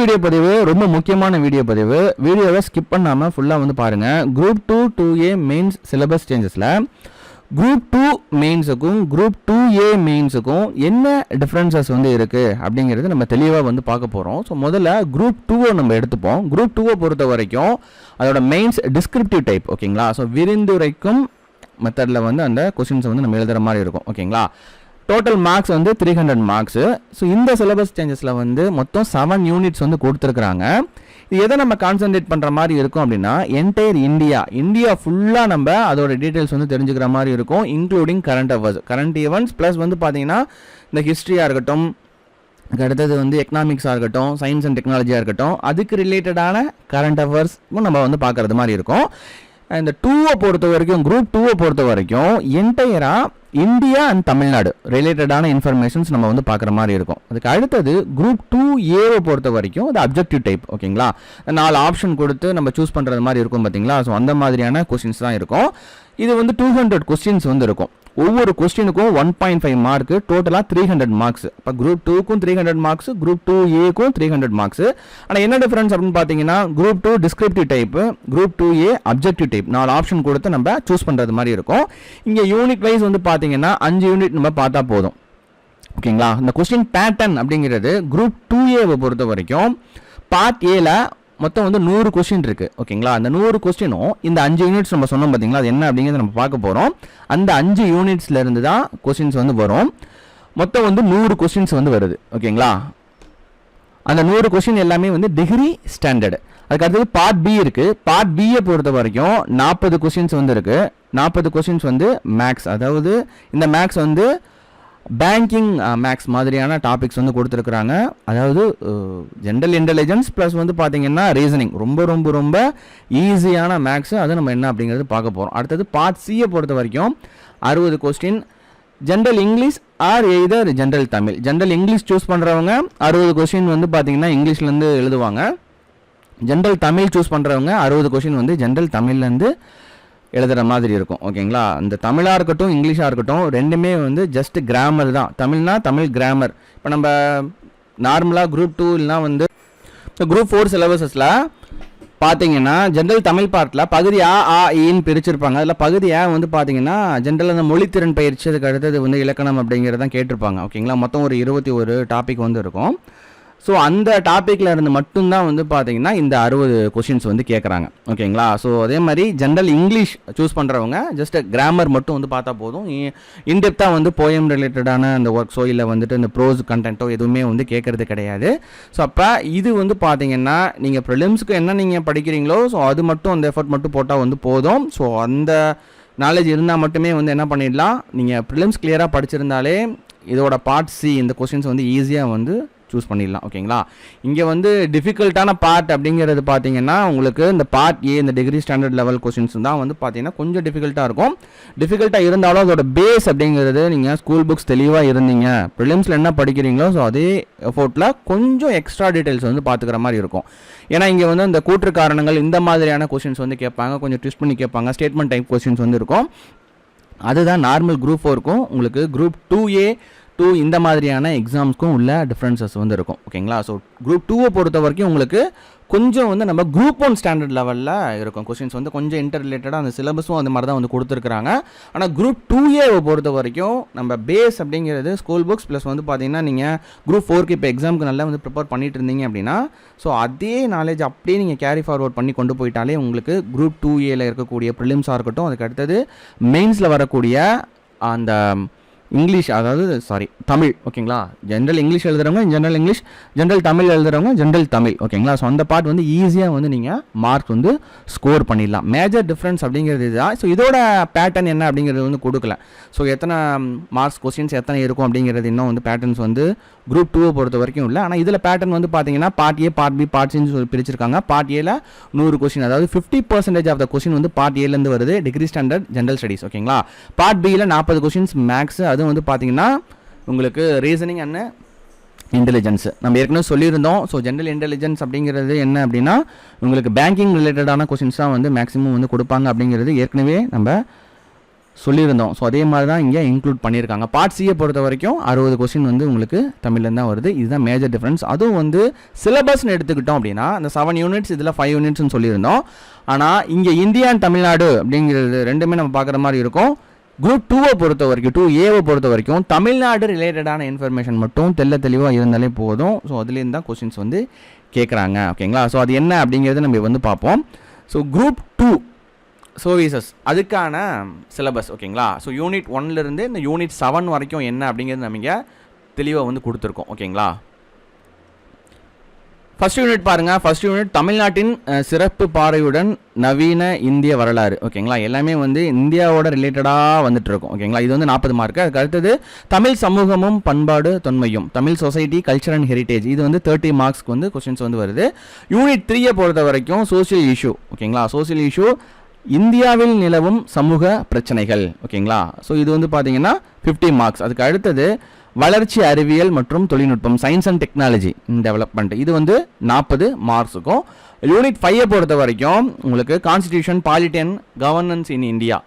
Video பதிவு ரொம்ப முக்கியமான வீடியோ பதிவு. வீடியோவை ஸ்கிப் பண்ணாமல் ஃபுல்லாக வந்து பாருங்கள். குரூப் 2 2A மெயின்ஸ் சிலபஸ் சேஞ்சஸில் குரூப் 2 மெயின்ஸுக்கும் குரூப் 2A மெயின்ஸுக்கும் என்ன டிஃப்ரென்சஸ் வந்து இருக்குது அப்படிங்கிறது நம்ம தெளிவாக வந்து பார்க்க போகிறோம். ஸோ முதல்ல குரூப் 2 நம்ம எடுத்துப்போம். குரூப் 2 பொறுத்த வரைக்கும் அதோட மெயின்ஸ் டிஸ்கிரிப்டிவ் டைப், ஓகேங்களா. ஸோ விரிந்துரைக்கும் மெத்தடில் வந்து அந்த கொஸ்டின்ஸை வந்து நம்ம எழுதுகிற மாதிரி இருக்கும், ஓகேங்களா. டோட்டல் மார்க்ஸ் வந்து 300 மார்க்ஸு. ஸோ இந்த சிலபஸ் சேஞ்சஸில் வந்து மொத்தம் 7 யூனிட்ஸ் வந்து கொடுத்துருக்குறாங்க. இது எதை நம்ம கான்சன்ட்ரேட் பண்ணுற மாதிரி இருக்கும் அப்படின்னா என்டையர் இந்தியா ஃபுல்லாக நம்ம அதோட டீட்டெயில்ஸ் வந்து தெரிஞ்சுக்கிற மாதிரி இருக்கும், இன்க்ளூடிங் கரண்ட் ஈவெண்ட்ஸ் ப்ளஸ் வந்து பார்த்தீங்கன்னா இந்த ஹிஸ்ட்ரியாக இருக்கட்டும், அடுத்தது வந்து எக்கனாமிக்ஸாக இருக்கட்டும், சயின்ஸ் அண்ட் டெக்னாலஜியாக இருக்கட்டும், அதுக்கு ரிலேட்டடான கரண்ட் அஃபேர்ஸும் நம்ம வந்து பார்க்குறது மாதிரி இருக்கும். இந்த 2 பொறுத்த வரைக்கும் குரூப் 2 பொறுத்த வரைக்கும் என்டையராக இந்தியா அண்ட் தமிழ்நாடு ரிலேட்டடான இன்ஃபர்மேஷன்ஸ் நம்ம வந்து பார்க்குற மாதிரி இருக்கும். அதுக்கு அடுத்தது குரூப் 2A பொறுத்த வரைக்கும் அது அப்ஜெக்டிவ் டைப், ஓகேங்களா. 4 ஆப்ஷன் கொடுத்து நம்ம சூஸ் பண்ணுறது மாதிரி இருக்கும் பார்த்தீங்களா. ஸோ அந்த மாதிரியான கொஸ்டின்ஸ் தான் இருக்கும். இது வந்து 200 கொஸ்டின்ஸ் வந்து இருக்கும். ஒவ்வொரு கொஸ்டினுக்கும் 1.5 மார்க்கு, டோட்டலாக 300 மார்க்ஸ். இப்போ குரூப் 2க்கும் 300 மார்க்ஸ், குரூப் 2A-க்கும் 300 மார்க்ஸ். ஆனால் என்ன டிஃபரன்ஸ் அப்படின்னு பார்த்தீங்கன்னா group 2 descriptive type, group 2A objective type. 4 option கொடுத்து நம்ம சூஸ் பண்ணுறது மாதிரி இருக்கும். இங்கே யூனிட் வைஸ் வந்து பார்த்தீங்கன்னா 5 யூனிட் நம்ம பார்த்தா போதும், ஓகேங்களா. இந்த கொஸ்டின் பேட்டர்ன் அப்படிங்கிறது குரூப் 2A பொறுத்த வரைக்கும் பார்ட் ஏல மொத்தம் வந்து 100 கொஸ்டின் இருக்குது, ஓகேங்களா. அந்த 100 கொஸ்டினும் இந்த 5 யூனிட்ஸ் நம்ம சொன்னோம் பார்த்தீங்களா, அது என்ன அப்படிங்கிறத நம்ம பார்க்க போகிறோம். அந்த 5 யூனிட்ஸ்லேருந்து தான் கொஸ்டின்ஸ் வந்து வரும். மொத்தம் வந்து 100 கொஸ்டின்ஸ் வந்து வருது, ஓகேங்களா. அந்த 100 கொஸ்டின் எல்லாமே வந்து டிகிரி ஸ்டாண்டர்டு. அதுக்கு அடுத்தது பார்ட் பி இருக்குது. பார்ட் பியை பொறுத்த வரைக்கும் 40 கொஸ்டின்ஸ் வந்து இருக்குது. 40 கொஸ்டின்ஸ் வந்து மேக்ஸ், அதாவது இந்த மேக்ஸ் வந்து பேங்கிங் மேக்ஸ் மாதிரியான டாபிக்ஸ் வந்து கொடுத்துருக்குறாங்க. அதாவது ஜென்ரல் இன்டெலிஜென்ஸ் ப்ளஸ் வந்து பார்த்தீங்கன்னா ரீசனிங், ரொம்ப ரொம்ப ரொம்ப ஈஸியான மேக்ஸு. அது நம்ம என்ன அப்படிங்கிறது பார்க்க போகிறோம். அடுத்தது பார்ட் சியை பொறுத்த வரைக்கும் 60 question general English or either general Tamil. General English choose பண்ணுறவங்க 60 கொஸ்டின் வந்து பார்த்தீங்கன்னா இங்கிலீஷ்லேருந்து எழுதுவாங்க. ஜென்ரல் தமிழ் சூஸ் பண்ணுறவங்க 60 கொஸ்டின் வந்து ஜென்ரல் தமிழ்லேருந்து எழுதுகிற மாதிரி இருக்கும், ஓகேங்களா. இந்த தமிழாக இருக்கட்டும் இங்கிலீஷாக இருக்கட்டும் ரெண்டுமே வந்து ஜஸ்ட் கிராமர் தான். தமிழ்னா தமிழ் கிராமர். இப்போ நம்ம நார்மலாக குரூப் 2 இல்லைனா வந்து குரூப் 4 சிலபஸஸில் பார்த்தீங்கன்னா ஜென்ரல் தமிழ் பார்ட்டில் பகுதி இன்னு பிரிச்சிருப்பாங்க. அதில் பகுதி வந்து பார்த்தீங்கன்னா ஜென்ரல் அந்த மொழித்திறன் பயிற்சி, அதுக்கு அடுத்தது வந்து இலக்கணம் அப்படிங்கிறதான் கேட்டிருப்பாங்க, ஓகேங்களா. மொத்தம் ஒரு 21 டாபிக் வந்து இருக்கும். ஸோ அந்த டாப்பிக்கில் இருந்து மட்டும்தான் வந்து பார்த்தீங்கன்னா இந்த 60 கொஸ்டின்ஸ் வந்து கேட்குறாங்க, ஓகேங்களா. ஸோ அதே மாதிரி ஜென்ரல் இங்கிலீஷ் சூஸ் பண்ணுறவங்க ஜஸ்ட் கிராமர் மட்டும் வந்து பார்த்தா போதும். இன்டெப்த்தாக வந்து போயம் ரிலேட்டடான அந்த ஒர்க்ஸோ இல்லை வந்துட்டு இந்த ப்ரோஸ் கண்டென்ட்டோ எதுவுமே வந்து கேட்குறது கிடையாது. ஸோ அப்போ இது வந்து பார்த்தீங்கன்னா நீங்கள் ப்ரிலிம்ஸ்க்கு என்ன நீங்கள் படிக்கிறீங்களோ ஸோ அது மட்டும் அந்த எஃபர்ட் மட்டும் போட்டால் வந்து போதும். ஸோ அந்த நாலேஜ் இருந்தால் மட்டுமே வந்து என்ன பண்ணிடலாம், நீங்கள் ப்ரிலிம்ஸ் கிளியராக படிச்சிருந்தாலே இதோட பார்ட் சி இந்த கொஸ்டின்ஸ் வந்து ஈஸியாக வந்து சூஸ் பண்ணிடலாம், ஓகேங்களா. இங்கே வந்து டிஃபிகல்ட்டான பார்ட் அப்படிங்கிறது பார்த்தீங்கன்னா உங்களுக்கு இந்த பார்ட் ஏ இந்த டிகிரி ஸ்டாண்டர்ட் லெவல் கொஸ்டின்ஸ் தான் வந்து பார்த்தீங்கன்னா கொஞ்சம் டிஃபிகல்ட்டாக இருக்கும். டிஃபிகல்ட்டாக இருந்தாலும் அதோட பேஸ் அப்படிங்கிறது நீங்கள் ஸ்கூல் புக்ஸ் தெளிவாக இருந்தீங்க, ப்ரிலிம்ஸில் என்ன படிக்கிறீங்களோ ஸோ அதே எஃபோர்ட்டில் கொஞ்சம் எக்ஸ்ட்ரா டீட்டெயில்ஸ் வந்து பார்த்துக்கிற மாதிரி இருக்கும். ஏன்னா இங்கே வந்து இந்த கூற்று காரணங்கள் இந்த மாதிரியான கொஸ்டின்ஸ் வந்து கேட்பாங்க, கொஞ்சம் ட்விஸ்ட் பண்ணி கேட்பாங்க, ஸ்டேட்மெண்ட் டைப் கொஸ்டின்ஸ் வந்து இருக்கும். அதுதான் நார்மல் குரூப் 4க்கும் உங்களுக்கு குரூப் 2A 2 இந்த மாதிரியான எக்ஸாம்ஸ்க்கும் உள்ள டிஃப்ரென்சஸ் வந்து இருக்கும், ஓகேங்களா. ஸோ குரூப் 2 பொறுத்த வரைக்கும் உங்களுக்கு கொஞ்சம் வந்து நம்ம குரூப் 1 ஸ்டாண்டர்ட் லெவலில் இருக்கும் கொஸ்டின்ஸ் வந்து கொஞ்சம் இன்டர் ரிலேட்டடாக அந்த சிலபஸும் அந்த மாதிரி தான் வந்து கொடுத்துருக்குறாங்க. ஆனால் குரூப் 2A பொறுத்த வரைக்கும் நம்ம பேஸ் அப்படிங்கிறது ஸ்கூல் புக்ஸ் ப்ளஸ் வந்து பார்த்தீங்கன்னா நீங்கள் குரூப் 4க்கு இப்போ எக்ஸாமுக்கு நல்லா வந்து ப்ரிப்பேர் பண்ணிட்டு இருந்தீங்க அப்படின்னா ஸோ அதே நாலேஜ் அப்படியே நீங்கள் கேரி ஃபார்வர்ட் பண்ணி கொண்டு போயிட்டாலே உங்களுக்கு குரூப் 2Aல இருக்கக்கூடிய ப்ரிலிம்ஸாக இருக்கட்டும், அதுக்கு அடுத்தது மெயின்ஸில் வரக்கூடிய அந்த இங்கிலீஷ், அதாவது தமிழ், ஓகேங்களா. ஜென்ரல் இங்கிலீஷ் எழுதுறவங்க ஜென்ரல் இங்கிலீஷ், ஜென்ரல் தமிழ் எழுதுறவங்க ஜென்ரல் தமிழ், ஓகேங்களா. ஸோ அந்த பார்ட் வந்து ஈஸியாக வந்து நீங்கள் மார்க்ஸ் வந்து ஸ்கோர் பண்ணிடலாம். மேஜர் டிஃப்ரென்ஸ் அப்படிங்கிறது இதுதான். ஸோ இதோட பேட்டர்ன் என்ன அப்படிங்கிறது வந்து கொடுக்கல. ஸோ எத்தனை மார்க்ஸ் கொஸ்டின்ஸ் எத்தனை இருக்கும் அப்படிங்கிறது இன்னும் வந்து பேட்டர்ன்ஸ் வந்து குரூப் 2 பொறுத்த வரைக்கும் இல்லை. ஆனால் இதில் பேட்டர்ன் வந்து பார்த்தீங்கன்னா part A part B part சின்னு சொல்லி பிரிச்சிருக்காங்க. பார்ட் ஏல 100 கொஸ்டின், அதாவது 50% ஆஃப் த கொஸ்டின் வந்து பார்ட் ஏலேருந்து வருது, டிகிரி ஸ்டாண்டர்ட் ஜென்ரல் ஸ்டடீஸ், ஓகேங்களா. பார்ட் பியில் 40 கொஸ்டின்ஸ் மேக்ஸ், அதுவும் வந்து பார்த்தீங்கன்னா உங்களுக்கு ரீசனிங் அண்ட் இன்டெலிஜென்ஸ் நம்ம ஏற்கனவே சொல்லியிருந்தோம். ஸோ ஜென்ரல் இன்டெலிஜென்ஸ் அப்படிங்கிறது என்ன அப்படின்னா உங்களுக்கு பேங்கிங் ரிலேட்டடான கொஸ்டின்ஸ் தான் வந்து மேக்ஸிமம் வந்து கொடுப்பாங்க அப்படிங்கிறது ஏற்கனவே நம்ம சொல்லியிருந்தோம். ஸோ அதே மாதிரி தான் இங்கே இன்க்ளூட் பண்ணியிருக்காங்க. பார்ட் சியை பொறுத்த வரைக்கும் 60 கொஸ்டின் வந்து உங்களுக்கு தமிழ்லேருந்து தான் வருது. இதுதான் மேஜர் டிஃப்ரென்ஸ். அதுவும் வந்து சிலபஸ்ன்னு எடுத்துக்கிட்டோம் அப்படின்னா அந்த 7 யூனிட்ஸ் இதில் 5 யூனிட்ஸ்னு சொல்லியிருந்தோம். ஆனால் இங்கே இந்தியா அண்ட் தமிழ்நாடு அப்படிங்கிறது ரெண்டுமே நம்ம பார்க்குற மாதிரி இருக்கும். குரூப் 2வை பொறுத்த வரைக்கும் 2ஏவை பொறுத்த வரைக்கும் தமிழ்நாடு ரிலேட்டடான இன்ஃபர்மேஷன் மட்டும் தெளிவாக இருந்தாலே போதும். ஸோ அதுலேருந்து தான் கொஸ்டின்ஸ் வந்து கேட்குறாங்க. ஓகேங்களா? ஸோ அது என்ன அப்படிங்கிறத நம்ம வந்து பார்ப்போம். ஸோ குரூப் 2 சர்வீசஸ் அதுக்கான சிலபஸ். ஓகேங்களா? ஸோ யூனிட் 1லேருந்து இந்த யூனிட் 7 வரைக்கும் என்ன அப்படிங்கிறது நம்ம தெளிவாக வந்து கொடுத்துருக்கோம். ஓகேங்களா? ஃபர்ஸ்ட் யூனிட் பாருங்கள். ஃபர்ஸ்ட் யூனிட் தமிழ்நாட்டின் சிறப்பு பார்வையுடன் நவீன இந்திய வரலாறு. ஓகேங்களா? எல்லாமே வந்து இந்தியாவோட ரிலேட்டடாக வந்துட்டு இருக்கும். ஓகேங்களா? இது வந்து 40 மார்க்கு. அதுக்கு அடுத்தது தமிழ் சமூகமும் பண்பாடு தொன்மையும், Tamil society culture and heritage, இது வந்து 30 மார்க்ஸ்க்கு வந்து கொஸ்டின்ஸ் வந்து வருது. யூனிட் 3யை பொறுத்த வரைக்கும் சோசியல் இஷ்யூ. ஓகேங்களா? சோசியல் இஷ்யூ இந்தியாவில் நிலவும் சமூக பிரச்சனைகள். ஓகேங்களா? ஸோ இது வந்து பார்த்தீங்கன்னா 50 மார்க்ஸ். அதுக்கு அடுத்தது வளர்ச்சி அறிவியல் மற்றும் தொழில்நுட்பம், சயின்ஸ் அண்ட் டெக்னாலஜி டெவலப்மெண்ட், இது வந்து 40 மார்க்ஸுக்கும். யூனிட் 5 பொறுத்த வரைக்கும் உங்களுக்கு constitution polity and governance in India.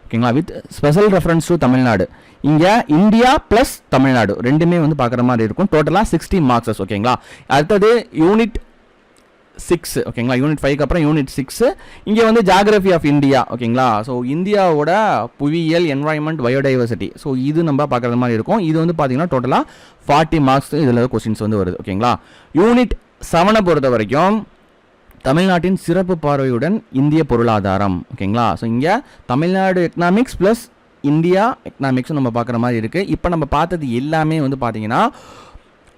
ஓகேங்களா? With special reference to Tamil Nadu. இங்கே இந்தியா ப்ளஸ் தமிழ்நாடு ரெண்டுமே வந்து பார்க்குற மாதிரி இருக்கும். டோட்டலாக 60 மார்க்ஸஸ். ஓகேங்களா? அடுத்தது யூனிட் 6. ஓகேங்களா? யூனிட் 5க்கு அப்புறம் யூனிட் 6 இங்கே வந்து ஜாகிரபி ஆஃப் இந்தியா. ஓகேங்களா? ஸோ இந்தியாவோட புவியியல், என்வாயன்மெண்ட், பயோடைவர்சிட்டி, ஸோ இது நம்ம பார்க்குற மாதிரி இருக்கும். இது வந்து பார்த்தீங்கன்னா டோட்டலாக 40 மார்க்ஸ் இதில் கொஸ்டின்ஸ் வந்து வருது. ஓகேங்களா? யூனிட் 7 பொறுத்த வரைக்கும் தமிழ்நாட்டின் சிறப்பு பார்வையுடன் இந்திய பொருளாதாரம். ஓகேங்களா? ஸோ இங்கே தமிழ்நாடு எக்கனாமிக்ஸ் ப்ளஸ் இந்தியா எக்கனாமிக்ஸும் நம்ம பார்க்குற மாதிரி இருக்குது. இப்போ நம்ம பார்த்தது எல்லாமே வந்து பார்த்தீங்கன்னா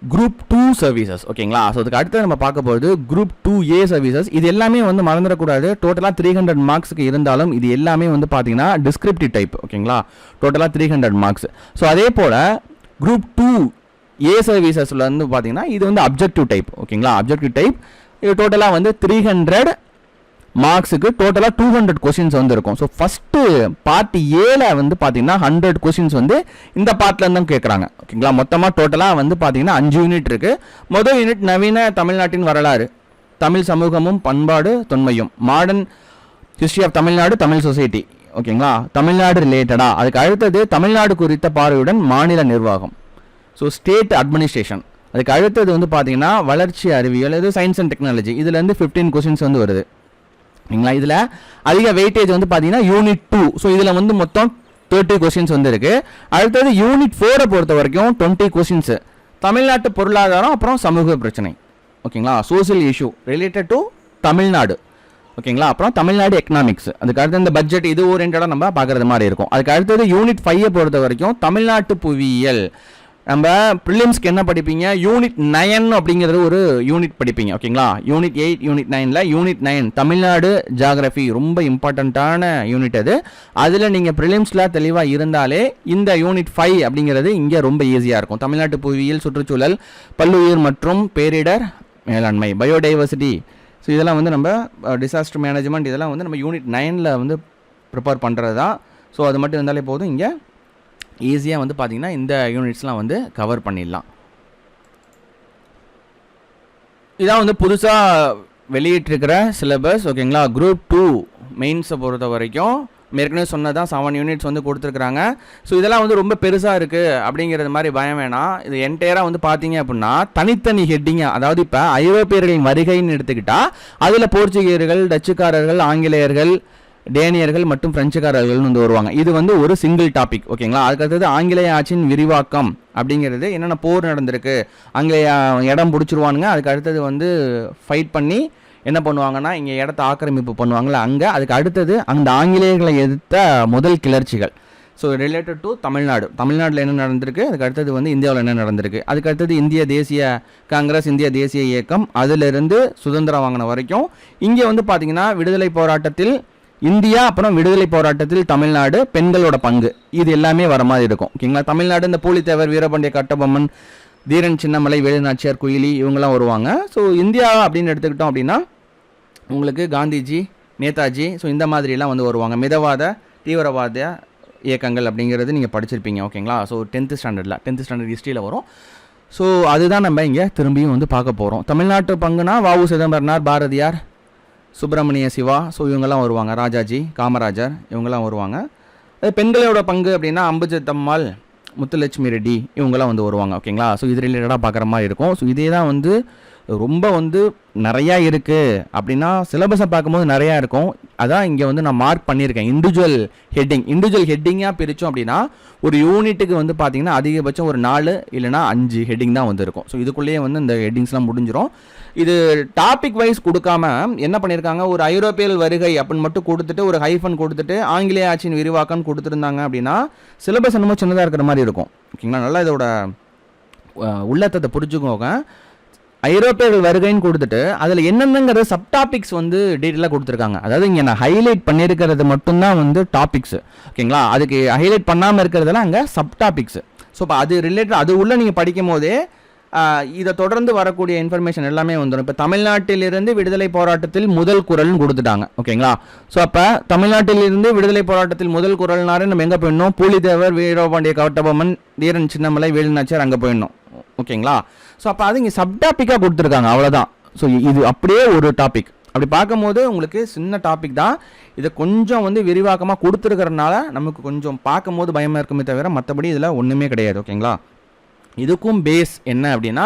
குரூப் 2 சர்வீசஸ். ஓகேங்களா? ஸோ அதுக்கு அடுத்து நம்ம பார்க்க போகிறது குரூப் 2A சர்வீசஸ். இது எல்லாமே வந்து மறந்துடக்கூடாது. டோட்டலாக 300 மார்க்ஸுக்கு இருந்தாலும் இது எல்லாமே வந்து பார்த்தீங்கன்னா டிஸ்கிரிப்டிவ் டைப். ஓகேங்களா? டோட்டலாக 300 மார்க்ஸ். ஸோ அதே போல் குரூப் 2A சர்வீசஸில் வந்து பார்த்தீங்கன்னா இது வந்து அப்ஜெக்டிவ் டைப். ஓகேங்களா? Objective type. இது டோட்டலாக வந்து 300 மார்க்ஸுக்கு டோட்டலாக 200 கொஸ்டின்ஸ் வந்து இருக்கும். ஸோ ஃபஸ்ட்டு பார்ட் ஏல வந்து பார்த்தீங்கன்னா 100 கொஸ்டின்ஸ் வந்து இந்த பார்ட்லேருந்து தான் கேட்குறாங்க. ஓகேங்களா? மொத்தமாக டோட்டலாக வந்து பார்த்தீங்கன்னா 5 யூனிட் இருக்குது. முதல் யூனிட் நவீன தமிழ்நாட்டின் வரலாறு, தமிழ் சமூகமும் பண்பாடு தொன்மையும், modern history of Tamil Nadu, Tamil society. ஓகேங்களா? தமிழ்நாடு ரிலேட்டடாக. அதுக்கு அடுத்தது தமிழ்நாடு குறித்த பார்வையுடன் மாநில நிர்வாகம், ஸோ ஸ்டேட் அட்மினிஸ்ட்ரேஷன். அதுக்கு அடுத்தது வந்து பார்த்தீங்கன்னா வளர்ச்சி அறிவியல், இது சயின்ஸ் அண்ட் டெக்னாலஜி. இதுலேருந்து 15 கொஸ்டின்ஸ் வந்து வருது. சரிங்களா? இதில் அதிக வெயிட்டேஜ் வந்து பார்த்தீங்கன்னா யூனிட் 2. ஸோ இதில் வந்து மொத்தம் 30 கொஸ்டின்ஸ் வந்து இருக்குது. அடுத்தது யூனிட் 4 பொறுத்த வரைக்கும் 20 கொஸ்டின்ஸு தமிழ்நாட்டு பொருளாதாரம் அப்புறம் சமூக பிரச்சனை. ஓகேங்களா? Social issue related to Tamil Nadu. ஓகேங்களா? அப்புறம் தமிழ்நாடு எக்கனாமிக்ஸ். அதுக்கு அடுத்து இந்த பட்ஜெட் இது ஓரியன்டாக நம்ம பார்க்குறது மாதிரி இருக்கும். அதுக்கு அடுத்தது யூனிட் 5 பொறுத்த வரைக்கும் தமிழ்நாட்டு புவியியல். நம்ம ப்ரிலிம்ஸ்க்கு என்ன படிப்பீங்க? யூனிட் 9 அப்படிங்கிறது ஒரு யூனிட் படிப்பீங்க. ஓகேங்களா? யூனிட் 8 யூனிட் 9ல் யூனிட் 9 தமிழ்நாடு ஜாகிரபி, ரொம்ப இம்பார்ட்டண்ட்டான யூனிட் அது. அதில் நீங்கள் ப்ரிலிம்ஸில் தெளிவாக இருந்தாலே இந்த யூனிட் 5 அப்படிங்கிறது இங்கே ரொம்ப ஈஸியாக இருக்கும். தமிழ்நாட்டு புவியியல், சுற்றுச்சூழல், பல்லுயிர் மற்றும் பேரிடர் மேலாண்மை, பயோடைவர்சிட்டி, ஸோ இதெல்லாம் வந்து நம்ம டிசாஸ்டர் மேனேஜ்மெண்ட், இதெல்லாம் வந்து நம்ம யூனிட் 9ல் வந்து ப்ரிப்பேர் பண்ணுறது தான். ஸோ அது மட்டும் இருந்தாலே போதும். இங்கே ஈஸியாக வந்து பார்த்தீங்கன்னா இந்த யூனிட்ஸ்லாம் வந்து கவர் பண்ணிடலாம். இதான் வந்து புதுசாக வெளியிட்டிருக்கிற சிலபஸ். ஓகேங்களா? குரூப் 2 மெயின்ஸை பொறுத்த வரைக்கும் ஏற்கனவே சொன்னதான் 7 யூனிட்ஸ் வந்து கொடுத்துருக்குறாங்க. ஸோ இதெல்லாம் வந்து ரொம்ப பெருசாக இருக்குது அப்படிங்கிறது மாதிரி பயம் வேணாம். இது என்டையராக வந்து பார்த்தீங்க அப்படின்னா தனித்தனி ஹெட்டிங்காக, அதாவது இப்போ ஐரோப்பியர்களின் வருகைன்னு எடுத்துக்கிட்டால் அதில் போர்ச்சுகீயர்கள், டச்சுக்காரர்கள், ஆங்கிலேயர்கள், டேனியர்கள் மற்றும் பிரெஞ்சுக்காரர்கள் வந்து வருவாங்க. இது வந்து ஒரு சிங்கிள் டாபிக். ஓகேங்களா? அதுக்கடுத்தது ஆங்கிலேய ஆட்சியின் விரிவாக்கம் அப்படிங்கிறது என்னென்ன போர் நடந்திருக்கு, ஆங்கிலேய இடம் பிடிச்சிருவானுங்க, அதுக்கு அடுத்தது வந்து ஃபைட் பண்ணி என்ன பண்ணுவாங்கன்னா இங்கே இடத்த ஆக்கிரமிப்பு பண்ணுவாங்களே அங்கே. அதுக்கு அடுத்தது அந்த ஆங்கிலேயர்களை எதிர்த்த முதல் கிளர்ச்சிகள். ஸோ ரிலேட்டட் டு தமிழ்நாடு, தமிழ்நாட்டில் என்ன நடந்திருக்கு, அதுக்கு அடுத்தது வந்து இந்தியாவில் என்ன நடந்திருக்கு, அதுக்கு அடுத்தது இந்திய தேசிய காங்கிரஸ், இந்திய தேசிய இயக்கம், அதிலிருந்து சுதந்திரம் வாங்கின வரைக்கும். இங்கே வந்து பார்த்தீங்கன்னா விடுதலை போராட்டத்தில் இந்தியா, அப்புறம் விடுதலை போராட்டத்தில் தமிழ்நாடு, பெண்களோட பங்கு, இது எல்லாமே வர மாதிரி இருக்கும். ஓகேங்களா? தமிழ்நாடு இந்த பூலித்தேவர், வீரபாண்டிய கட்டபொம்மன், தீரன் சின்னமலை, வேலுநாச்சியார், குயிலி, இவங்கெல்லாம் வருவாங்க. ஸோ இந்தியா அப்படின்னு எடுத்துக்கிட்டோம் அப்படின்னா உங்களுக்கு காந்திஜி, நேதாஜி, ஸோ இந்த மாதிரிலாம் வந்து வருவாங்க. மிதவாத தீவிரவாத இயக்கங்கள் அப்படிங்கிறது நீங்கள் படிச்சிருப்பீங்க. ஓகேங்களா? ஸோ 10th ஸ்டாண்டர்ட் ஹிஸ்ட்ரியில் வரும். ஸோ அதுதான் நம்ம இங்கே திரும்பியும் வந்து பார்க்க போகிறோம். தமிழ்நாட்டு பங்குனா வ.உ. சிதம்பரனார், பாரதியார், சுப்பிரமணிய சிவா, ஸோ இவங்கெல்லாம் வருவாங்க. ராஜாஜி, காமராஜர், இவங்கெல்லாம் வருவாங்க. பெண்களோட பங்கு அப்படின்னா அம்புஜத்தம்மாள், முத்துலட்சுமி ரெட்டி இவங்கெல்லாம் வந்து வருவாங்க. ஓகேங்களா. ஸோ இது ரிலேட்டடாக பார்க்குற மாதிரி இருக்கும். ஸோ இதே தான் வந்து ரொம்ப வந்து நிறையா இருக்குது அப்படின்னா சிலபஸை பார்க்கும்போது நிறையா இருக்கும். அதான் இங்கே வந்து நான் மார்க் பண்ணியிருக்கேன். இண்டிவிஜுவல் ஹெட்டிங்காக பிரித்தோம் அப்படின்னா ஒரு யூனிட்டுக்கு வந்து பார்த்திங்கன்னா அதிகபட்சம் ஒரு 4 இல்லைனா 5 ஹெட்டிங் தான் வந்து இருக்கும். ஸோ இதுக்குள்ளேயே வந்து இந்த ஹெட்டிங்ஸ்லாம் முடிஞ்சிடும். இது டாபிக் வைஸ் கொடுக்காம என்ன பண்ணியிருக்காங்க, ஒரு ஐரோப்பியல் வருகை அப்படின்னு மட்டும் கொடுத்துட்டு ஒரு ஹைஃபன் கொடுத்துட்டு ஆங்கிலேய ஆட்சியின் விரிவாக்கம் கொடுத்துருந்தாங்க அப்படின்னா சிலபஸ் என்னமோ சின்னதாக இருக்கிற மாதிரி இருக்கும். ஓகேங்களா. நல்லா இதோட உள்ளத்தை புரிஞ்சுக்கோங்க. ஐரோப்பியர்கள் வருகைன்னு கொடுத்துட்டு அதில் என்னென்னங்கிறது சப்டாபிக்ஸ் வந்து டீட்டெயிலாக கொடுத்துருக்காங்க. அதாவது இங்கே நான் ஹைலைட் பண்ணியிருக்கிறது மட்டும்தான் வந்து டாபிக்ஸ். ஓகேங்களா. அதுக்கு ஹைலைட் பண்ணாமல் இருக்கிறதெல்லாம் அங்கே சப்டாபிக்ஸ். ஸோ இப்போ அது ரிலேட்டட் அது உள்ள நீங்கள் படிக்கும் போதே இதை தொடர்ந்து வரக்கூடிய இன்ஃபர்மேஷன் எல்லாமே வந்துடும். இப்போ தமிழ்நாட்டிலிருந்து விடுதலை போராட்டத்தில் முதல் குரல்னு கொடுத்துட்டாங்க. ஓகேங்களா. ஸோ அப்போ தமிழ்நாட்டிலிருந்து விடுதலை போராட்டத்தில் முதல் குரல்னாரு நம்ம எங்கே போயிடணும், பூலித்தேவர், வீரபாண்டிய கட்டபொம்மன், தீரன் சின்னமலை, வேலுநாச்சியார் அங்கே போயிடணும். ஓகேங்களா. ஸோ அப்போ அது இங்கே சப்டாப்பிக்காக கொடுத்துருக்காங்க, அவ்வளோதான். ஸோ இது அப்படியே ஒரு டாபிக். அப்படி பார்க்கும்போது உங்களுக்கு சின்ன டாபிக் தான். இதை கொஞ்சம் வந்து விரிவாக்கமாக கொடுத்துருக்கறனால நமக்கு கொஞ்சம் பார்க்கும்போது பயமாக இருக்குமே தவிர மற்றபடி இதில் ஒன்றுமே கிடையாது. ஓகேங்களா. இதுக்கும் பேஸ் என்ன அப்படின்னா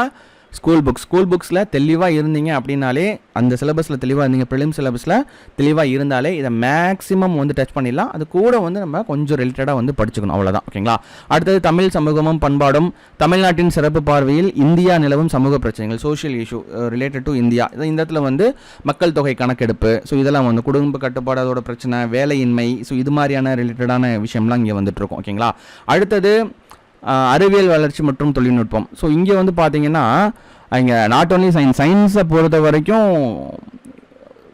ஸ்கூல் புக்ஸில் தெளிவாக இருந்தீங்க அப்படின்னாலே, அந்த சிலபஸில் தெளிவாக இருந்தீங்க, ப்ரிலிம் சிலபஸில் தெளிவாக இருந்தாலே இதை மேக்ஸிமம் வந்து டச் பண்ணிடலாம். அது கூட வந்து நம்ம கொஞ்சம் ரிலேட்டடாக வந்து படிச்சுக்கணும், அவ்வளோதான். ஓகேங்களா. அடுத்தது தமிழ் சமூகமும் பண்பாடும், தமிழ்நாட்டின் சிறப்பு பார்வையில் இந்தியா நிலவும் சமூக பிரச்சனைகள், social issue related to India. இந்த இடத்துல வந்து மக்கள் தொகை கணக்கெடுப்பு, ஸோ இதெல்லாம் வந்து குடும்ப கட்டுப்பாடு, அதோட பிரச்சனை, வேலையின்மை, ஸோ இது மாதிரியான ரிலேட்டடான விஷயம்லாம் இங்கே வந்துட்டுருக்கோம். ஓகேங்களா. அடுத்தது அறிவியல் வளர்ச்சி மற்றும் தொழில்நுட்பம். ஸோ இங்கே வந்து பார்த்தீங்கன்னா இங்கே நாட் ஓன்லி சயின்ஸை பொறுத்த வரைக்கும்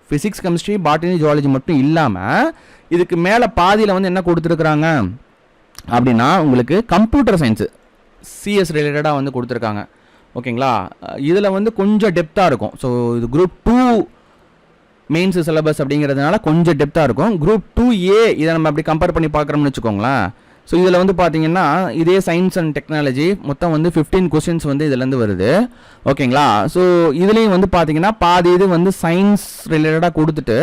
ஃபிசிக்ஸ், கெமிஸ்ட்ரி, பாட்டனி, ஜுவாலஜி மட்டும் இல்லாமல் இதுக்கு மேலே பாதியில் வந்து என்ன கொடுத்துருக்குறாங்க அப்படின்னா உங்களுக்கு கம்ப்யூட்டர் சயின்ஸு, சிஎஸ் ரிலேட்டடாக வந்து கொடுத்துருக்காங்க. ஓகேங்களா. இதில் வந்து கொஞ்சம் டெப்த்தாக இருக்கும். ஸோ இது குரூப் 2 மெயின்ஸ் சிலபஸ் அப்படிங்கிறதுனால கொஞ்சம் டெப்த்தாக இருக்கும். குரூப் 2A இதை நம்ம அப்படி கம்பேர் பண்ணி பார்க்குறோம்னு வச்சுக்கோங்களேன். ஸோ இதில் வந்து பார்த்தீங்கன்னா இதே சயின்ஸ் அண்ட் டெக்னாலஜி மொத்தம் வந்து 15 கொஸ்டின்ஸ் வந்து இதுலேருந்து வருது. ஓகேங்களா. ஸோ இதுலேயும் வந்து பார்த்தீங்கன்னா பாதி இது வந்து சயின்ஸ் ரிலேட்டடாக கொடுத்துட்டு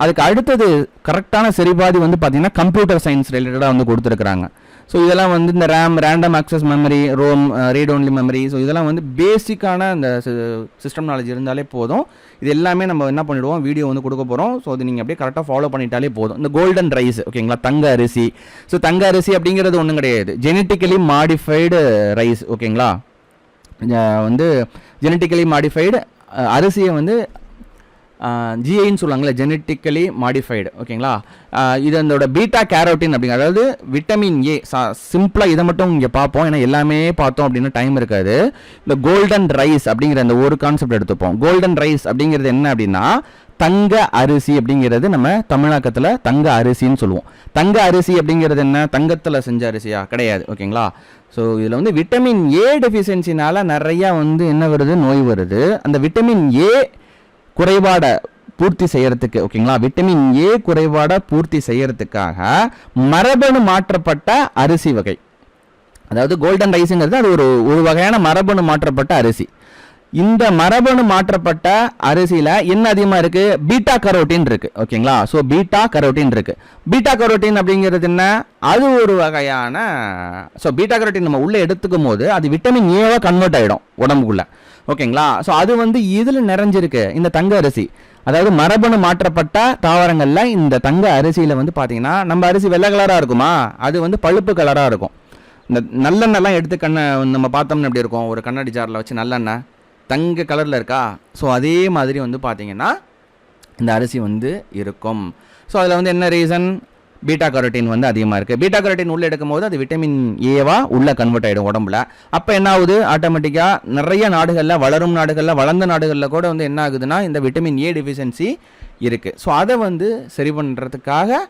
அதுக்கு அடுத்தது கரெக்டான சரிபாதி வந்து பார்த்தீங்கன்னா கம்ப்யூட்டர் சயின்ஸ் ரிலேட்டடாக வந்து கொடுத்துருக்குறாங்க. ஸோ இதெல்லாம் வந்து இந்த random access memory, read only memory, so இதெல்லாம் வந்து பேசிக்கான இந்த சிஸ்டம் நாலேஜ் இருந்தாலே போதும். இது எல்லாமே நம்ம என்ன பண்ணிவிடுவோம், வீடியோ வந்து கொடுக்க போகிறோம். ஸோ அது நீங்கள் அப்படியே கரெக்டாக ஃபாலோ பண்ணிட்டாலே போதும். இந்த கோல்டன் ரைஸ், ஓகேங்களா, தங்க அரிசி. ஸோ தங்க அரிசி அப்படிங்கிறது ஒன்றும் கிடையாது, ஜெனட்டிக்கலி மாடிஃபைடு ரைஸ். ஓகேங்களா. வந்து ஜெனட்டிக்கலி மாடிஃபைடு அரிசியை வந்து ஜிஐன்னு சொல்லுவாங்களே, ஜெனட்டிக்கலி மாடிஃபைடு. ஓகேங்களா. இது அதோட பீட்டா கேரோட்டின் அப்படிங்கிற, அதாவது விட்டமின் ஏ. சிம்பிளாக இதை மட்டும் இங்கே பார்ப்போம், ஏன்னா எல்லாமே பார்த்தோம் அப்படின்னா டைம் இருக்காது. இந்த கோல்டன் ரைஸ் அப்படிங்கிற அந்த ஒரு கான்செப்ட் எடுத்துப்போம். கோல்டன் ரைஸ் அப்படிங்கிறது என்ன அப்படின்னா தங்க அரிசி அப்படிங்கிறது நம்ம தமிழாக்கத்தில் தங்க அரிசின்னு சொல்லுவோம். தங்க அரிசி அப்படிங்கிறது என்ன, தங்கத்தில் செஞ்ச அரிசியா? கிடையாது. ஓகேங்களா. ஸோ இதில் வந்து விட்டமின் ஏ டெஃபிஷியன்சினால நிறையா வந்து என்ன வருது, நோய் வருது. அந்த விட்டமின் ஏ குறைபாடை பூர்த்தி செய்யறதுக்கு, ஓகேங்களா, விட்டமின் ஏ குறைபாடை பூர்த்தி செய்யறதுக்காக மரபணு மாற்றப்பட்ட அரிசி வகை, அதாவது கோல்டன் ரைஸுங்கிறது அது ஒரு வகையான மரபணு மாற்றப்பட்ட அரிசி. இந்த மரபணு மாற்றப்பட்ட அரிசியில் என்ன அதிகமாக இருக்குது, பீட்டா கரோட்டின் இருக்குது. ஓகேங்களா. ஸோ பீட்டா கரோட்டின் இருக்குது. பீட்டா கரோட்டின் அப்படிங்கிறது என்ன, அது ஒரு வகையான, ஸோ பீட்டா கரோட்டின் நம்ம உள்ளே எடுத்துக்கும் போது அது விட்டமின் ஏவா கன்வெர்ட் ஆகிடும் உடம்புக்குள்ள. ஓகேங்களா. ஸோ அது வந்து இதில் நிறைஞ்சிருக்கு, இந்த தங்க அரிசி. அதாவது மரபணு மாற்றப்பட்ட தாவரங்களில் இந்த தங்க அரிசியில் வந்து பார்த்தீங்கன்னா நம்ம அரிசி வெள்ளை கலராக இருக்குமா, அது வந்து பழுப்பு கலராக இருக்கும். இந்த நல்லெண்ணெய்லாம் எடுத்து நம்ம பார்த்தோம்னு எப்படி இருக்கும், ஒரு கண்ணாடி ஜாரில் வச்சு நல்லெண்ணெய் தங்க கலரில் இருக்கா. ஸோ அதே மாதிரி வந்து பார்த்தீங்கன்னா இந்த அரிசி வந்து இருக்கும். ஸோ அதில் வந்து என்ன ரீசன், பீட்டா கரோட்டின் வந்து அதிகமாக இருக்குது. பீட்டா கரோட்டின் உள்ளே எடுக்கும் போது அது விட்டமின் ஏவா உள்ளே கன்வெர்ட் ஆகிடும் உடம்புல. அப்போ என்ன ஆகுது, ஆட்டோமேட்டிக்காக நிறைய நாடுகளில், வளரும் நாடுகளில், வளர்ந்த நாடுகளில் கூட வந்து என்ன ஆகுதுன்னா இந்த விட்டமின் ஏ டெஃபிஷியன்சி இருக்குது. ஸோ அதை வந்து சரி பண்ணுறதுக்காக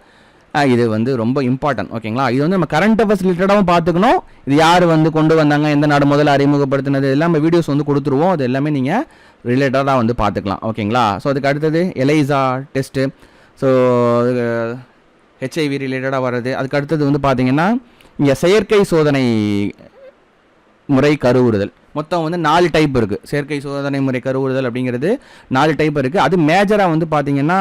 இது வந்து ரொம்ப இம்பார்ட்டன்ட். ஓகேங்களா. இது வந்து நம்ம கரண்ட் அஃபேர்ஸ் ரிலேட்டடாகவும் பார்த்துக்கணும். இது யார் வந்து கொண்டு வந்தாங்க, எந்த நாடு முதல்ல அறிமுகப்படுத்தினது, எல்லாம் நம்ம வீடியோஸ் வந்து கொடுத்துருவோம். அது எல்லாமே நீங்கள் ரிலேட்டடாக வந்து பார்த்துக்கலாம். ஓகேங்களா. ஸோ அதுக்கு அடுத்தது எலைசா டெஸ்ட்டு, ஸோ ஹெச்ஐவி ரிலேட்டடாக வர்றது. அதுக்கு அடுத்தது வந்து பார்த்தீங்கன்னா இங்கே செயற்கை சோதனை முறை கருவுறுதல். மொத்தம் வந்து 4 டைப் இருக்குது. செயற்கை சோதனை முறை கருவுறுதல் அப்படிங்கிறது 4 டைப் இருக்குது. அது மேஜராக வந்து பார்த்தீங்கன்னா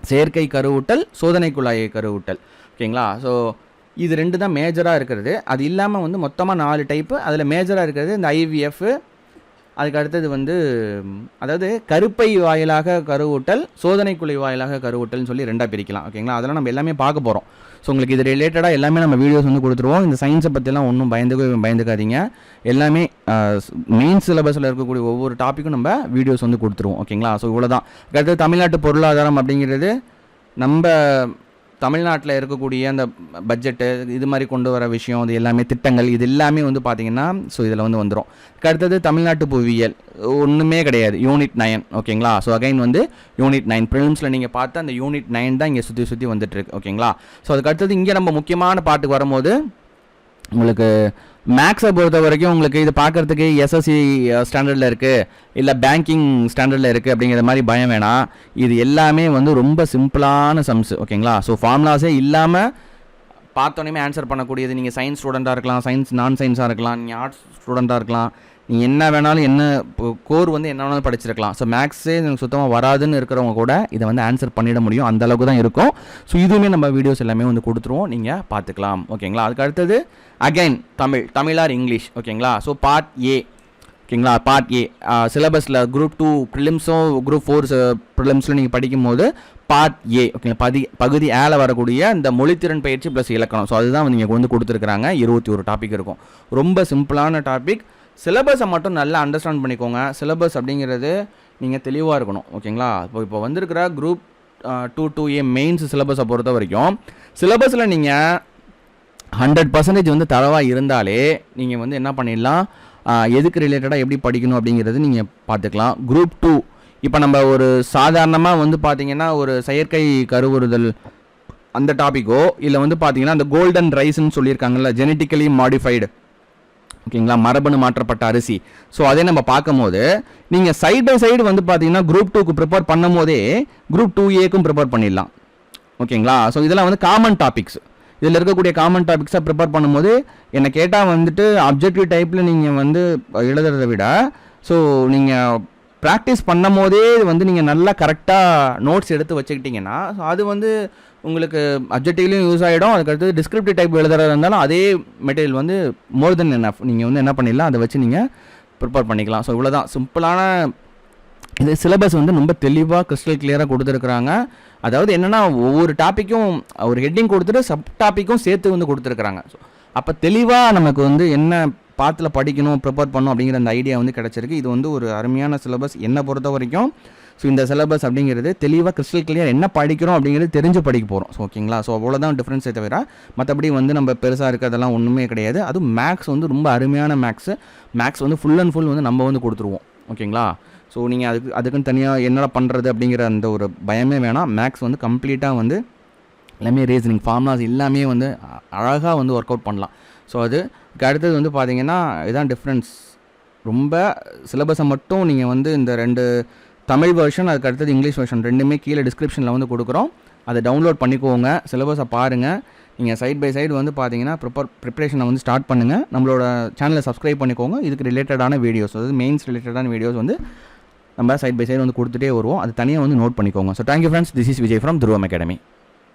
செயற்கை கருவூட்டல், சோதனை குழாயை கருவூட்டல். ஓகேங்களா. ஸோ இது 2 தான் மேஜராக இருக்கிறது. அது இல்லாமல் வந்து மொத்தமாக 4 டைப்பு. அதில் மேஜராக இருக்கிறது இந்த ஐவிஎஃப், அதுக்கு அடுத்தது வந்து அதாவது கருப்பை வாயிலாக கருவூட்டல், சோதனைக்குழி வாயிலாக கருவூட்டல்னு சொல்லி 2ஆக பிரிக்கலாம். ஓகேங்களா. அதெல்லாம் நம்ம எல்லாமே பார்க்க போகிறோம். ஸோ உங்களுக்கு இது ரிலேட்டடாக எல்லாமே நம்ம வீடியோஸ் வந்து கொடுத்துருவோம். இந்த சயின்ஸை பற்றிலாம் ஒன்றும் பயந்துக்காதீங்க. எல்லாமே மெயின் சிலபஸில் இருக்கக்கூடிய ஒவ்வொரு டாப்பிக்கும் நம்ம வீடியோஸ் வந்து கொடுத்துருவோம். ஓகேங்களா. ஸோ இவ்வளோ தான். அடுத்தது தமிழ்நாட்டு பொருளாதாரம் அப்படிங்கிறது நம்ம தமிழ்நாட்டில் இருக்கக்கூடிய அந்த பட்ஜெட்டு இது மாதிரி கொண்டு வர விஷயம், இது எல்லாமே திட்டங்கள், இது எல்லாமே வந்து பார்த்திங்கன்னா ஸோ இதில் வந்து வந்துடும். அடுத்தது தமிழ்நாட்டு புவியியல் ஒன்றுமே கிடையாது, யூனிட் 9. ஓகேங்களா. ஸோ அகைன் வந்து யூனிட் 9 ப்ரிலிம்ஸில் நீங்கள் பார்த்து அந்த யூனிட் 9 தான் இங்கே சுற்றி வந்துட்டுருக்கு. ஓகேங்களா. ஸோ அதுக்கு அடுத்தது இங்கே நம்ம முக்கியமான பாட்டுக்கு வரும்போது உங்களுக்கு மேக்ஸை பொறுத்த வரைக்கும் உங்களுக்கு இது பார்க்குறதுக்கு எஸ்எஸ்சி ஸ்டாண்டர்டில் இருக்குது இல்லை பேங்கிங் ஸ்டாண்டர்டில் இருக்குது அப்படிங்கிற மாதிரி பயம் வேணாம். இது எல்லாமே வந்து ரொம்ப சிம்பிளான சம்ஸ். ஓகேங்களா. ஸோ ஃபார்முலாஸே இல்லாமல் பார்த்தோன்னே ஆன்சர் பண்ணக்கூடியது. நீங்கள் சயின்ஸ் ஸ்டூடெண்ட்டாக இருக்கலாம், சயின்ஸ் நான் சயின்ஸாக இருக்கலாம், நீங்கள் ஆர்ட்ஸ் ஸ்டூடெண்ட்டாக இருக்கலாம், நீங்கள் என்ன வேணாலும் என்ன கோர் வந்து என்ன வேணாலும் படிச்சிருக்கலாம். ஸோ மேக்ஸே எனக்கு சுத்தமாக வராதுன்னு இருக்கிறவங்க கூட இதை வந்து ஆன்சர் பண்ணிட முடியும், அந்த அளவுக்கு தான் இருக்கும். ஸோ இதுவுமே நம்ம வீடியோஸ் எல்லாமே வந்து கொடுத்துருவோம், நீங்கள் பார்த்துக்கலாம். ஓகேங்களா. அதுக்கு அடுத்தது அகைன் தமிழ் ஆர் இங்கிலீஷ். ஓகேங்களா. So part A. ஓகேங்களா. பார்ட் ஏ சிலபஸில் குரூப் 2 ப்ரிலிம்ஸும் குரூப் 4 ப்ரிலிம்ஸில் நீங்கள் படிக்கும்போது பார்ட் ஏ. ஓகேங்களா. பகுதி ஏல வரக்கூடிய இந்த மொழித்திறன் பயிற்சி ப்ளஸ் இலக்கணம். ஸோ அதுதான் வந்து நீங்கள் வந்து கொடுத்துருக்குறாங்க. 21 டாபிக் இருக்கும். ரொம்ப சிம்பிளான டாபிக். சிலபஸை மட்டும் நல்லா அண்டர்ஸ்டாண்ட் பண்ணிக்கோங்க. சிலபஸ் அப்படிங்கிறது நீங்கள் தெளிவாக இருக்கணும். ஓகேங்களா. இப்போ வந்திருக்கிற குரூப் 2A மெயின்ஸ் சிலபஸை பொறுத்த வரைக்கும் சிலபஸில் நீங்கள் 100% வந்து தரவாக இருந்தாலே நீங்கள் வந்து என்ன பண்ணிடலாம், எதுக்கு ரிலேட்டடாக எப்படி படிக்கணும் அப்படிங்கிறது நீங்கள் பார்த்துக்கலாம். குரூப் 2 இப்போ நம்ம ஒரு சாதாரணமாக வந்து பார்த்திங்கன்னா ஒரு செயற்கை கருவுறுதல் அந்த டாப்பிக்கோ இல்லை வந்து பார்த்திங்கன்னா அந்த கோல்டன் ரைஸ்ன்னு சொல்லியிருக்காங்கல்ல, ஜெனட்டிக்கலி மாடிஃபைடு. ஓகேங்களா. மரபணு மாற்றப்பட்ட அரிசி. ஸோ அதே நம்ம பார்க்கும்போது நீங்கள் சைட் பை சைடு வந்து பார்த்தீங்கன்னா குரூப் 2க்கு ப்ரிப்பேர் பண்ணும் போதே குரூப் 2Aக்கும் ப்ரிப்பேர் பண்ணிடலாம். ஓகேங்களா. ஸோ இதெல்லாம் வந்து காமன் டாபிக்ஸ். இதில் இருக்கக்கூடிய காமன் டாபிக்ஸை ப்ரிப்பேர் பண்ணும்போது என்னை கேட்டால் வந்துட்டு அப்ஜெக்டிவ் டைப்பில் நீங்கள் வந்து எழுதுறதை விட ஸோ நீங்கள் ப்ராக்டிஸ் பண்ணும் போதே வந்து நீங்கள் நல்லா கரெக்டாக நோட்ஸ் எடுத்து வச்சுக்கிட்டிங்கன்னா அது வந்து உங்களுக்கு அப்ஜெக்டிவ்லையும் யூஸ் ஆகிடும். அதுக்கடுத்து டிஸ்கிரிப்டிவ் டைப் எழுதுறதா இருந்தாலும் அதே மெட்டீரியல் வந்து மோர் தென் எனஃப். நீங்கள் வந்து என்ன பண்ணிடலாம், அதை வச்சு நீங்கள் ப்ரிப்பேர் பண்ணிக்கலாம். ஸோ இவ்வளோதான் சிம்பிளான இது. சிலபஸ் வந்து ரொம்ப தெளிவாக கிறிஸ்டல் கிளியராக கொடுத்துருக்குறாங்க. அதாவது என்னென்னா ஒவ்வொரு டாப்பிக்கும் ஒரு ஹெட்டிங் கொடுத்துட்டு சப் டாப்பிக்கும் சேர்த்து வந்து கொடுத்துருக்குறாங்க. ஸோ அப்போ தெளிவாக நமக்கு வந்து என்ன பாத்தில் படிக்கணும், ப்ரிப்பேர் பண்ணணும் அப்படிங்கிற அந்த ஐடியா வந்து கிடச்சிருக்கு. இது வந்து ஒரு அருமையான சிலபஸ் என்னை பொறுத்த வரைக்கும். ஸோ இந்த சிலபஸ் அப்படிங்கிறது தெளிவாக கிறிஸ்டல் கிளியர் என்ன படிக்கிறோம் அப்படிங்கிறது தெரிஞ்சு படிக்க போகிறோம். ஸோ ஓகேங்களா. ஸோ அவ்வளோதான் டிஃப்ரென்ஸே தவிர மற்றபடி வந்து நம்ம பெருசாக இருக்கிறதெல்லாம் ஒன்றுமே கிடையாது. அதுவும் மேக்ஸ் வந்து ரொம்ப அருமையான மேக்ஸ் வந்து ஃபுல் அண்ட் ஃபுல் வந்து நம்ம வந்து கொடுத்துருவோம். ஓகேங்களா. ஸோ நீங்கள் அதுக்குன்னு தனியாக என்னடா பண்ணுறது அப்படிங்கிற அந்த ஒரு பயமே வேணாம். மேக்ஸ் வந்து கம்ப்ளீட்டாக வந்து எல்லாமே ரீசனிங் ஃபார்முலாஸ் எல்லாமே வந்து அழகாக வந்து ஒர்க் அவுட் பண்ணலாம். ஸோ அதுக்கு அடுத்தது வந்து பார்த்திங்கன்னா இதுதான் டிஃப்ரென்ஸ். ரொம்ப சிலபஸை மட்டும் நீங்கள் வந்து இந்த 2 தமிழ் வெர்ஷன் அதுக்கு அடுத்தது இங்கிலீஷ் வெர்ஷன் ரெண்டுமே கீழே டிஸ்கிரிப்ஷனில் வந்து கொடுக்குறோம். அதை டவுன்லோட் பண்ணிக்கோங்க. சிலபஸை பாருங்கள். நீங்கள் சைட் பை சைடு வந்து பார்த்தீங்கன்னா ப்ரிப்பரேஷனை வந்து ஸ்டார்ட் பண்ணுங்கள். நம்மளோட சேனலை சப்ஸ்கிரைப் பண்ணிக்கோங்க. இதுக்கு ரிலேட்டடான வீடியோஸ், அதாவது மெயின்ஸ் ரிலேட்டடான வீடியோஸ் வந்து நம்ம சைட் பை சைடு வந்து கொடுத்துட்டே வருவோம். அது தனியாக வந்து நோட் பண்ணிக்கோங்க. So thank you friends. This is Vijay from துருவம் அகாடமி.